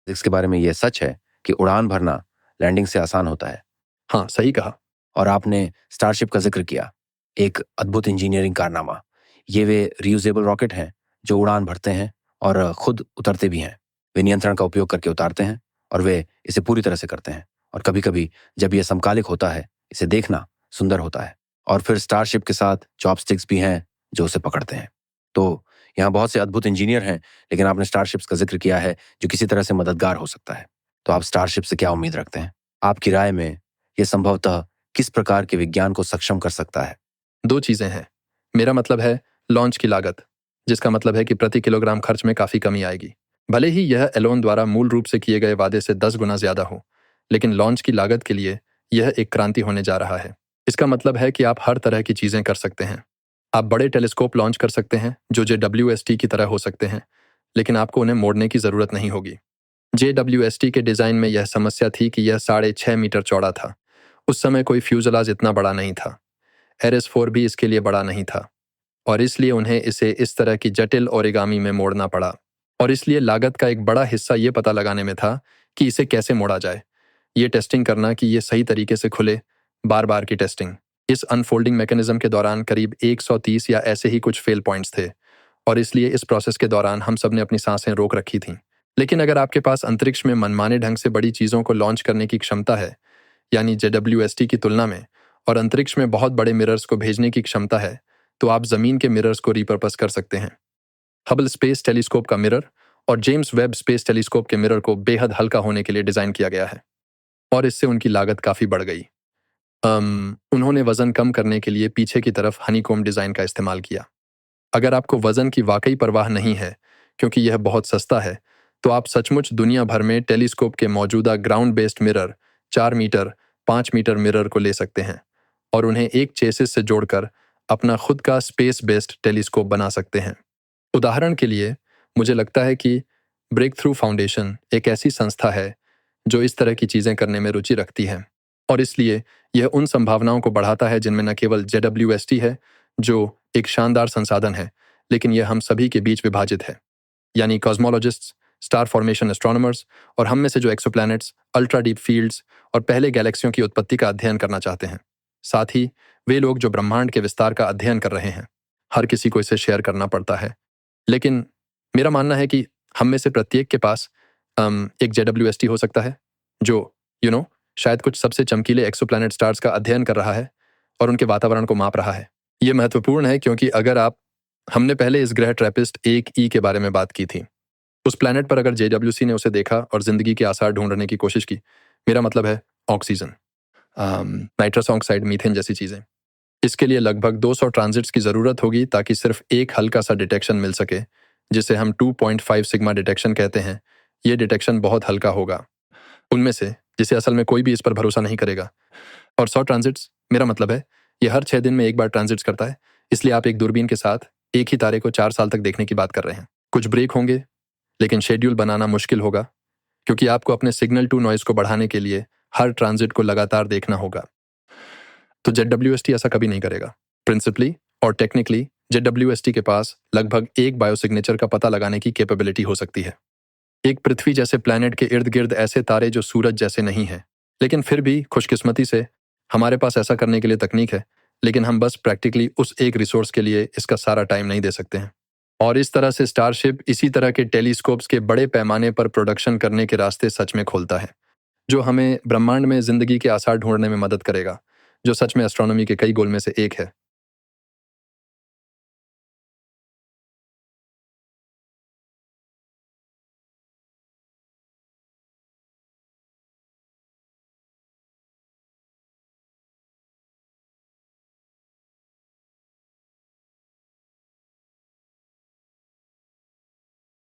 इसके बारे में ये सच है कि उड़ान भरना लैंडिंग से आसान होता है। हाँ, सही कहा। और आपने स्टारशिप का जिक्र किया, एक अद्भुत इंजीनियरिंग कारनामा। ये वे रियूजेबल रॉकेट हैं जो उड़ान भरते हैं और खुद उतरते भी हैं। वे नियंत्रण का उपयोग करके उतारते हैं और वे इसे पूरी तरह से करते हैं। और कभी कभी जब यह समकालिक होता है, इसे देखना सुंदर होता है। और फिर स्टारशिप के साथ चॉपस्टिक्स भी हैं जो उसे पकड़ते हैं। तो यहाँ बहुत से अद्भुत इंजीनियर हैं, लेकिन आपने स्टारशिप्स का जिक्र किया है जो किसी तरह से मददगार हो सकता है। तो आप स्टारशिप से क्या उम्मीद रखते हैं? आपकी राय में यह संभवतः किस प्रकार के विज्ञान को सक्षम कर सकता है? 2 चीजें हैं। मेरा मतलब है लॉन्च की लागत, जिसका मतलब है कि प्रति किलोग्राम खर्च में काफी कमी आएगी। भले ही यह एलोन द्वारा मूल रूप से किए गए वादे से 10 गुना ज्यादा हो, लेकिन लॉन्च की लागत के लिए यह एक क्रांति होने जा रहा है। इसका मतलब है कि आप हर तरह की चीजें कर सकते हैं। आप बड़े टेलीस्कोप लॉन्च कर सकते हैं जो JWST की तरह हो सकते हैं, लेकिन आपको उन्हें मोड़ने की जरूरत नहीं होगी। JWST के डिजाइन में यह समस्या थी कि यह 6.5 मीटर चौड़ा था। उस समय कोई फ्यूजलाज इतना बड़ा नहीं था। RS-4 भी इसके लिए बड़ा नहीं था, और इसलिए उन्हें इसे इस तरह की जटिल ओरिगामी में मोड़ना पड़ा। और इसलिए लागत का एक बड़ा हिस्सा ये पता लगाने में था कि इसे कैसे मोड़ा जाए। ये टेस्टिंग करना कि ये सही तरीके से खुले, बार बार की टेस्टिंग। इस अनफोल्डिंग मैकेनिज्म के दौरान करीब 130 या ऐसे ही कुछ फेल पॉइंट्स थे, और इसलिए इस प्रोसेस के दौरान हम सब ने अपनी सांसें रोक रखी थीं। लेकिन अगर आपके पास अंतरिक्ष में मनमाने ढंग से बड़ी चीज़ों को लॉन्च करने की क्षमता है, यानी JWST की तुलना में, और अंतरिक्ष में बहुत बड़े मिरर्स को भेजने की क्षमता है, तो आप जमीन के मिरर्स को रिपर्पस कर सकते हैं। हबल स्पेस टेलीस्कोप का मिरर और जेम्स वेब स्पेस टेलीस्कोप के मिरर को बेहद हल्का होने के लिए डिजाइन किया गया है, और इससे उनकी लागत काफी बढ़ गई। उन्होंने वजन कम करने के लिए पीछे की तरफ हनीकॉम्ब डिजाइन का इस्तेमाल किया। अगर आपको वजन की वाकई परवाह नहीं है, क्योंकि यह बहुत सस्ता है, तो आप सचमुच दुनिया भर में टेलीस्कोप के मौजूदा ground based mirror 4 metre 5 metre mirror को ले सकते हैं और उन्हें एक चेसिस से जोड़कर अपना खुद का स्पेस बेस्ड टेलीस्कोप बना सकते हैं। उदाहरण के लिए, मुझे लगता है कि ब्रेक थ्रू फाउंडेशन एक ऐसी संस्था है जो इस तरह की चीज़ें करने में रुचि रखती है, और इसलिए यह उन संभावनाओं को बढ़ाता है जिनमें न केवल JWST है, जो एक शानदार संसाधन है, लेकिन यह हम सभी के बीच विभाजित है, यानी कॉस्मोलॉजिस्ट्स, स्टार फॉर्मेशन एस्ट्रोनॉमर्स, और हम में से जो एक्सोप्लैनेट्स, अल्ट्रा डीप फील्ड्स और पहले गैलेक्सियों की उत्पत्ति का अध्ययन करना चाहते हैं। साथ ही वे लोग जो ब्रह्मांड के विस्तार का अध्ययन कर रहे हैं। हर किसी को इसे शेयर करना पड़ता है, लेकिन मेरा मानना है कि हम में से प्रत्येक के पास एक JWST हो सकता है जो शायद कुछ सबसे चमकीले एक्सोप्लैनेट स्टार्स का अध्ययन कर रहा है और उनके वातावरण को माप रहा है। यह महत्वपूर्ण है क्योंकि अगर हमने पहले इस ग्रह ट्रैपिस्ट 1E के बारे में बात की थी। उस प्लैनेट पर अगर JWC ने उसे देखा और जिंदगी के आसार ढूंढने की कोशिश की, मेरा मतलब है ऑक्सीजन, नाइट्रस ऑक्साइड, मीथेन जैसी चीजें। इसके लिए लगभग 200 ट्रांजिट्स की जरूरत होगी ताकि सिर्फ एक हल्का सा डिटेक्शन मिल सके, जिसे हम 2.5 सिग्मा डिटेक्शन कहते हैं। यह डिटेक्शन बहुत हल्का होगा, उनमें से जिसे असल में कोई भी इस पर भरोसा नहीं करेगा। और 100 ट्रांजिट्स, मेरा मतलब है यह हर 6 दिन में एक बार ट्रांजिट्स करता है। इसलिए आप एक दूरबीन के साथ एक ही तारे को 4 साल तक देखने की बात कर रहे हैं। कुछ ब्रेक होंगे, लेकिन शेड्यूल बनाना मुश्किल होगा, क्योंकि आपको अपने सिग्नल टू नॉइज को बढ़ाने के लिए हर ट्रांजिट को लगातार देखना होगा। तो JWST ऐसा कभी नहीं करेगा। प्रिंसिपली और टेक्निकली JWST के पास लगभग एक बायोसिग्नेचर का पता लगाने की कैपेबिलिटी हो सकती है। एक पृथ्वी जैसे प्लैनेट के इर्द गिर्द ऐसे तारे जो सूरज जैसे नहीं हैं, लेकिन फिर भी खुशकिस्मती से हमारे पास ऐसा करने के लिए तकनीक है, लेकिन हम बस प्रैक्टिकली उस एक रिसोर्स के लिए इसका सारा टाइम नहीं दे सकते हैं। और इस तरह से स्टारशिप इसी तरह के टेलीस्कोप्स के बड़े पैमाने पर प्रोडक्शन करने के रास्ते सच में खोलता है, जो हमें ब्रह्मांड में जिंदगी के आसार ढूंढने में मदद करेगा, जो सच में एस्ट्रोनॉमी के कई गोल में से एक है।